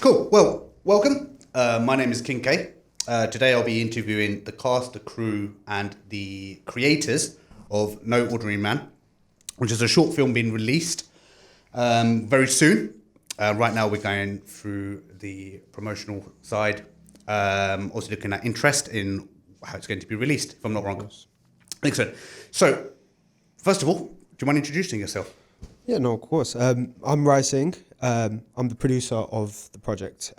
Cool. Well, welcome. My name is King K. Today I'll be interviewing the cast, the crew, and the creators of No Ordinary Man, which is a short film being released very soon. Right now we're going through the promotional side, also looking at interest in how it's going to be released, if I'm not wrong. Excellent. So, first of all, do you mind introducing yourself? Yeah, no, of course. I'm Rai Singh. I'm the producer of the project.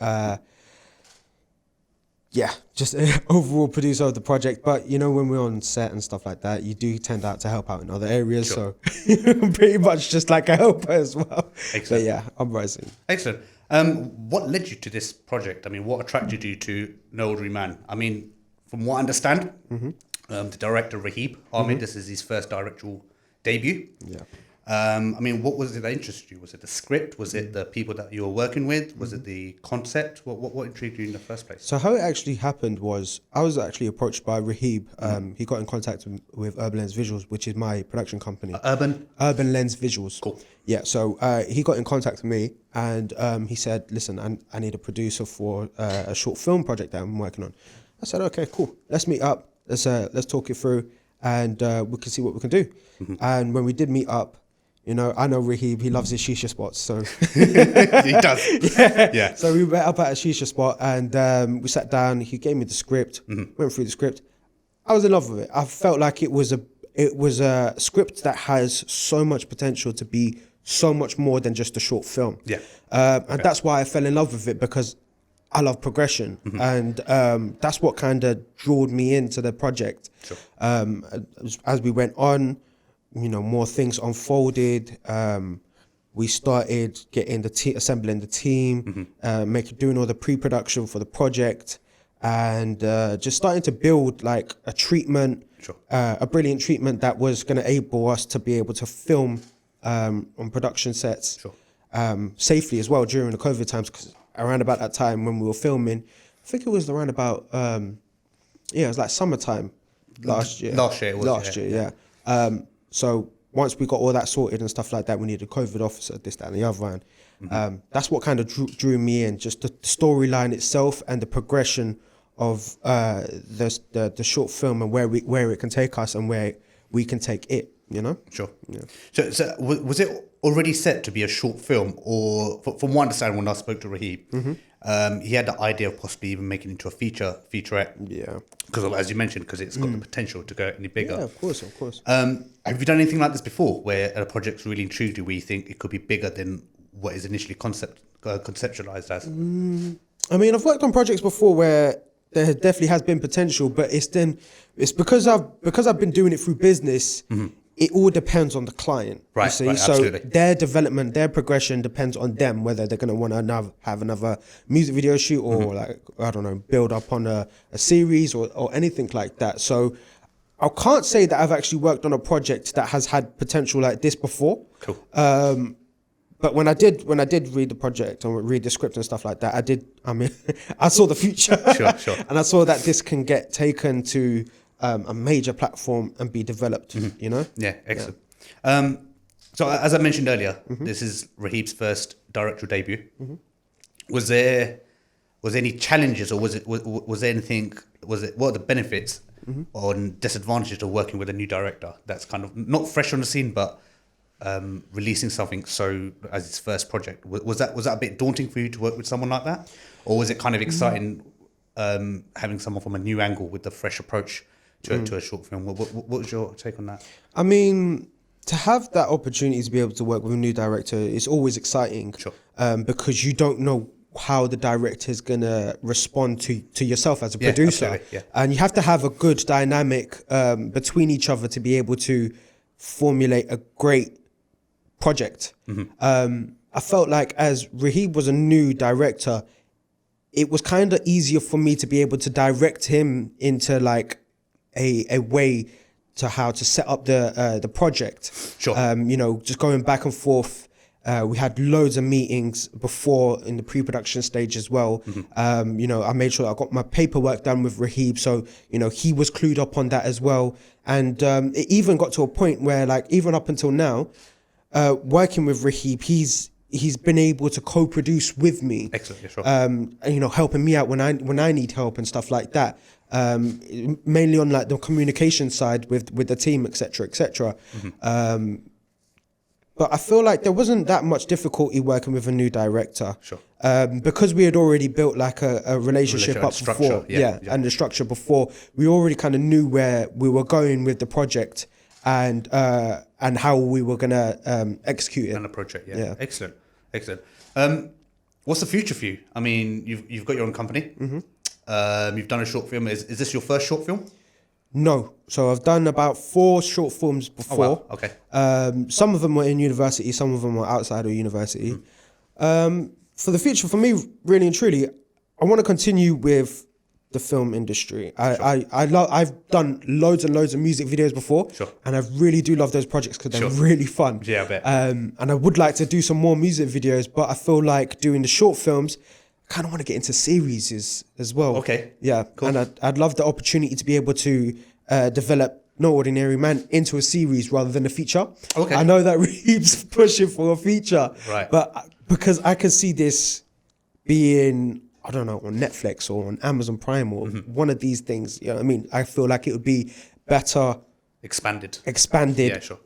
Just overall producer of the project. But, you know, when we're on set and stuff like that, you do tend out to help out in other areas. Sure. So pretty much just like a helper as well. Excellent. But yeah, I'm Rai Singh. Excellent. What led you to this project? I mean, what attracted you to No Ordinary Man? I mean, from what I understand, the director, Rahib Ahmed, this is his first directorial debut. Yeah. I mean, what was it that interested you? Was it the script? Was it the people that you were working with? Was it the concept? What intrigued you in the first place? So how it actually happened was I was actually approached by Rahib. He got in contact with Urban Lens Visuals, which is my production company. Urban Lens Visuals. Cool. Yeah, so he got in contact with me and he said, listen, I need a producer for a short film project that I'm working on. I said, okay, cool. Let's meet up. Let's talk it through and we can see what we can do. And when we did meet up, you know, I know Rahib, he loves his shisha spots, so. He does. Yeah. So we met up at a shisha spot and we sat down, he gave me the script, went through the script. I was in love with it. I felt like it was a script that has so much potential to be so much more than just a short film. Yeah. And that's why I fell in love with it, because I love progression. And that's what kind of drew me into the project. Sure. As we went on, you know, more things unfolded. We started getting assembling the team, doing all the pre-production for the project, and just starting to build like a treatment, a brilliant treatment that was going to enable us to be able to film on production sets safely as well during the COVID times. Because around about that time when we were filming, I think it was around about it was like summertime last year. Last year, yeah. So once we got all that sorted and stuff like that, we needed a COVID officer, this, that, and the other. And that's what kind of drew me in, just the storyline itself and the progression of the short film and where it can take us and where we can take it, you know? Sure. Yeah. So was it already set to be a short film, or from what I understand when I spoke to Rahib, he had the idea of possibly even making it into a featurette? Yeah. Because as you mentioned, because it's got the potential to go any bigger. Yeah, of course. Have you done anything like this before, where a project's really intrigued you, where you think it could be bigger than what is initially conceptualized as? I mean, I've worked on projects before where there definitely has been potential, but it's because I've been doing it through business. It all depends on the client, right? You see? Right, so absolutely. Their development, their progression depends on them, whether they're going to want to have another music video shoot or like, I don't know, build up on a series or anything like that. So I can't say that I've actually worked on a project that has had potential like this before. Cool. But when I did read the project and read the script and stuff like that, I saw the future. Sure. And I saw that this can get taken to a major platform and be developed, you know? Yeah, excellent. Yeah. So as I mentioned earlier, this is Rahib's first directorial debut. Was there any challenges, or was there anything, what are the benefits or disadvantages of working with a new director that's kind of not fresh on the scene, but releasing something so as his first project? Was that a bit daunting for you to work with someone like that? Or was it kind of exciting having someone from a new angle with the fresh approach to a short film? What was your take on that? I mean, to have that opportunity to be able to work with a new director is always exciting. Sure. Because you don't know how the director is going to respond to yourself as a producer. Absolutely, yeah. And you have to have a good dynamic between each other to be able to formulate a great project. I felt like as Rahib was a new director, it was kind of easier for me to be able to direct him into like a way to how to set up the project. Sure. You know, just going back and forth. We had loads of meetings before in the pre-production stage as well. You know, I made sure I got my paperwork done with Rahib, so you know he was clued up on that as well. And it even got to a point where, like, even up until now, working with Rahib, he's he's been able to co-produce with me. Excellent, yeah, sure. And, you know, helping me out when I need help and stuff like that. Mainly on like the communication side with the team, etc., etc. But I feel like there wasn't that much difficulty working with a new director. Sure. Because we had already built like a relationship up before. Yeah, and the structure before. We already kind of knew where we were going with the project and how we were going to execute it. And the project, yeah. Excellent. What's the future for you? I mean, you've got your own company. You've done a short film. Is this your first short film? No. So I've done about 4 short films before. Oh, wow. Okay. Some of them were in university, some of them were outside of university. For the future, for me, really and truly, I want to continue with the film industry. I've done loads and loads of music videos before, and I really do love those projects because they're really fun. Yeah, I bet. And I would like to do some more music videos, but I feel like doing the short films, I kind of want to get into series as well. Okay. Yeah, cool. And I'd love the opportunity to be able to develop No Ordinary Man into a series rather than a feature. Okay. I know that Reeves pushing for a feature, right? But because I can see this being, I don't know, on Netflix or on Amazon Prime or one of these things, you know what I mean? I feel like it would be better expanded. Yeah, sure.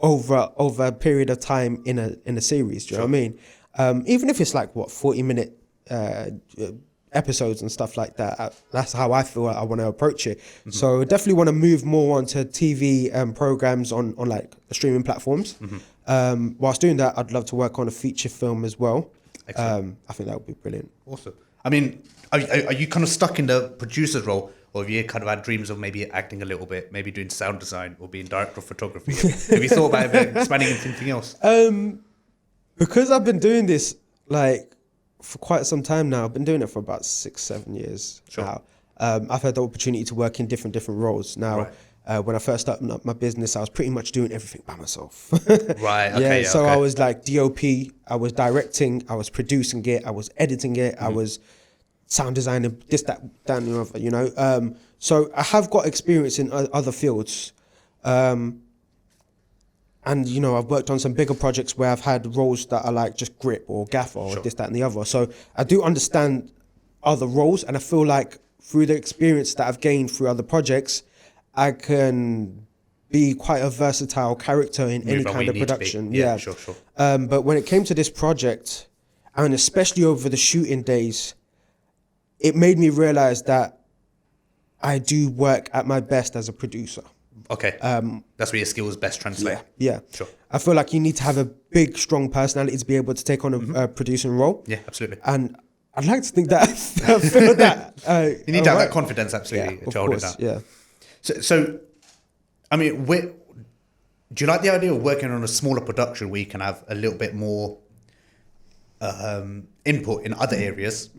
Over a period of time in a series. Do you know what I mean? Even if it's like 40-minute episodes and stuff like that. That's how I feel I want to approach it. So definitely want to move more onto TV programs on like streaming platforms. Whilst doing that, I'd love to work on a feature film as well. I think that would be brilliant. Awesome. I mean, are you kind of stuck in the producer's role, or have you kind of had dreams of maybe acting a little bit, maybe doing sound design or being director of photography? Have you thought about expanding into anything else? Because I've been doing this like for quite some time now. I've been doing it for about 6-7 years now. I've had the opportunity to work in different roles. Now, when I first started up my business, I was pretty much doing everything by myself. Right. Okay. So I was like DOP, I was directing, I was producing it, I was editing it, I was sound designing, this, that, and the other, you know. So I have got experience in other fields. And, you know, I've worked on some bigger projects where I've had roles that are like just grip or gaffer or this, that, and the other. So I do understand other roles, and I feel like through the experience that I've gained through other projects, I can be quite a versatile character in any kind of production. Yeah, sure. But when it came to this project, and especially over the shooting days, it made me realize that I do work at my best as a producer. Okay. That's where your skills best translate. Yeah. Sure. I feel like you need to have a big, strong personality to be able to take on a producing role. Yeah, absolutely. And I'd like to think that I feel that. You need to have that confidence, absolutely, to hold it down. Yeah. So, I mean, do you like the idea of working on a smaller production where you can have a little bit more input in other areas,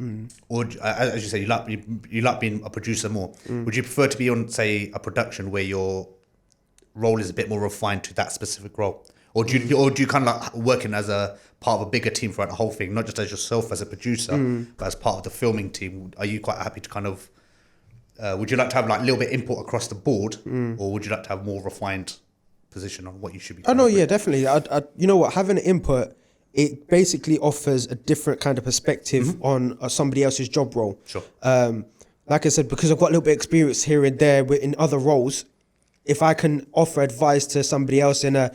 or as you say, you like being a producer more? Would you prefer to be on, say, a production where your role is a bit more refined to that specific role, or do you kind of like working as a part of a bigger team throughout the whole thing, not just as yourself as a producer, but as part of the filming team? Are you quite happy to kind of would you like to have like a little bit input across the board, or would you like to have more refined position on what you should be doing? Oh no, yeah, definitely. You know what, having input, it basically offers a different kind of perspective on somebody else's job role. Sure. Like I said, because I've got a little bit of experience here and there in other roles, if I can offer advice to somebody else in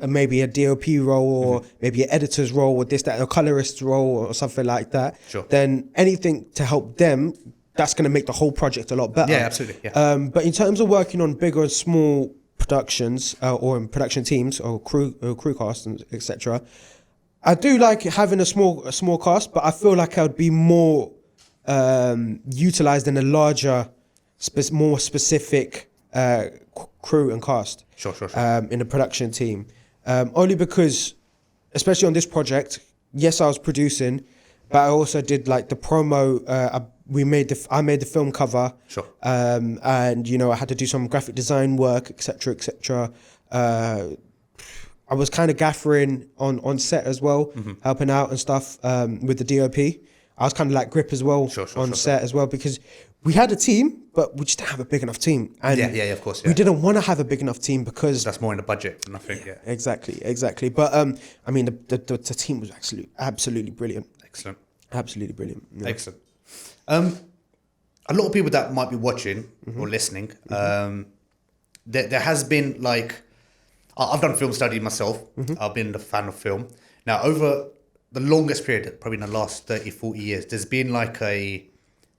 maybe a DOP role or maybe an editor's role or this, that, a colorist's role or something like that, then anything to help them, that's going to make the whole project a lot better. Yeah, absolutely. Yeah. But in terms of working on bigger and small productions or in production teams or crew casts, etc., I do like having a small cast, but I feel like I would be more utilized in a larger, more specific crew and cast. Sure. In a production team, only because, especially on this project, yes, I was producing, but I also did like the promo. I made the film cover. Sure. And you know, I had to do some graphic design work, etc. I was kind of gaffering on set as well, helping out and stuff with the DOP. I was kind of like grip as well on set as well, because we had a team, but we just didn't have a big enough team. And of course. Yeah. we didn't want to have a big enough team because That's more in the budget, and I think, exactly. But I mean, the team was absolutely brilliant. Excellent. Absolutely brilliant. Yeah. Excellent. A lot of people that might be watching or listening, there has been like, I've done film study myself. I've been a fan of film. Now, over the longest period, probably in the last 30, 40 years, there's been like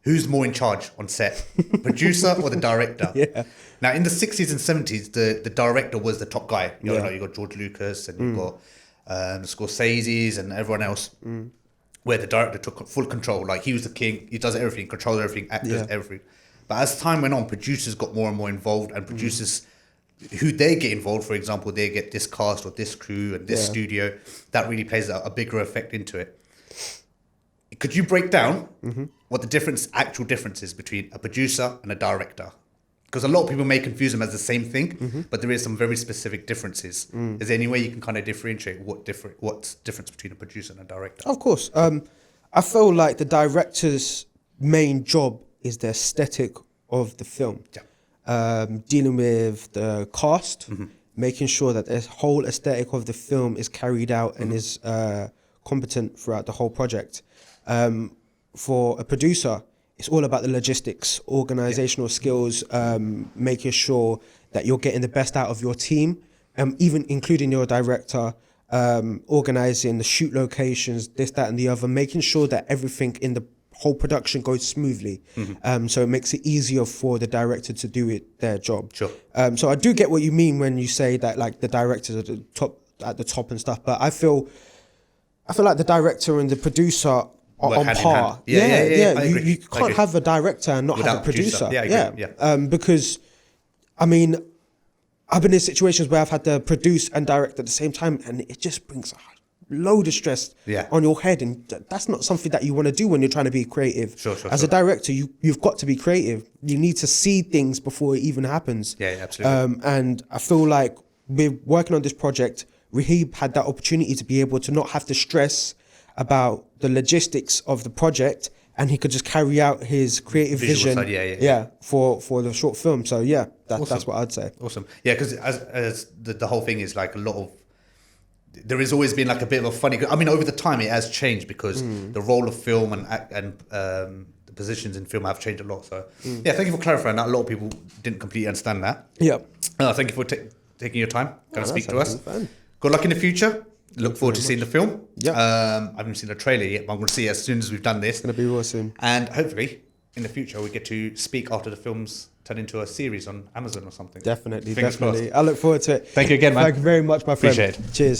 who's more in charge on set, producer or the director? Yeah. Now, in the 60s and 70s, the director was the top guy. You know, you got George Lucas and you've got Scorsese's and everyone else, where the director took full control. Like, he was the king, he does everything, controls everything, actors, everything. But as time went on, producers got more and more involved, and producers, who they get involved, for example, they get this cast or this crew and this studio, that really plays a bigger effect into it. Could you break down what the actual difference is between a producer and a director? Because a lot of people may confuse them as the same thing, but there is some very specific differences. Is there any way you can kind of differentiate what's difference between a producer and a director? Of course. I feel like the director's main job is the aesthetic of the film. Yeah. Dealing with the cast, making sure that the whole aesthetic of the film is carried out and is competent throughout the whole project. For a producer, it's all about the logistics, organizational skills, making sure that you're getting the best out of your team, even including your director, organizing the shoot locations, this, that, and the other, making sure that everything in the whole production goes smoothly. So it makes it easier for the director to do their job. Sure. So I do get what you mean when you say that, like, the directors are at the top and stuff, but I feel like the director and the producer are on par. Yeah. You can't have a director and not Without have a producer. I agree. Yeah. Because, I mean, I've been in situations where I've had to produce and direct at the same time, and it just brings a load of stress on your head, and that's not something that you want to do when you're trying to be creative. Sure. As a director, you've got to be creative. You need to see things before it even happens. Yeah, absolutely. And I feel like we're working on this project. Rahib had that opportunity to be able to not have to stress about the logistics of the project, and he could just carry out his creative vision for the short film. So that's what I'd say. Awesome. Yeah, because as the whole thing is like a lot of, there has always been like a bit of a funny, I mean, over the time it has changed because the role of film and the positions in film have changed a lot. So thank you for clarifying that. A lot of people didn't completely understand that. Yeah. Thank you for taking your time, speak to us. Fun. Good luck in the future. Look forward to seeing the film. Yeah. I haven't seen the trailer yet, but I'm going to see it as soon as we've done this. It's going to be awesome. And hopefully, in the future, we get to speak after the film's turned into a series on Amazon or something. Definitely. Fingers crossed. I look forward to it. Thank you again, man. Thank you very much, my friend. Appreciate it. Cheers.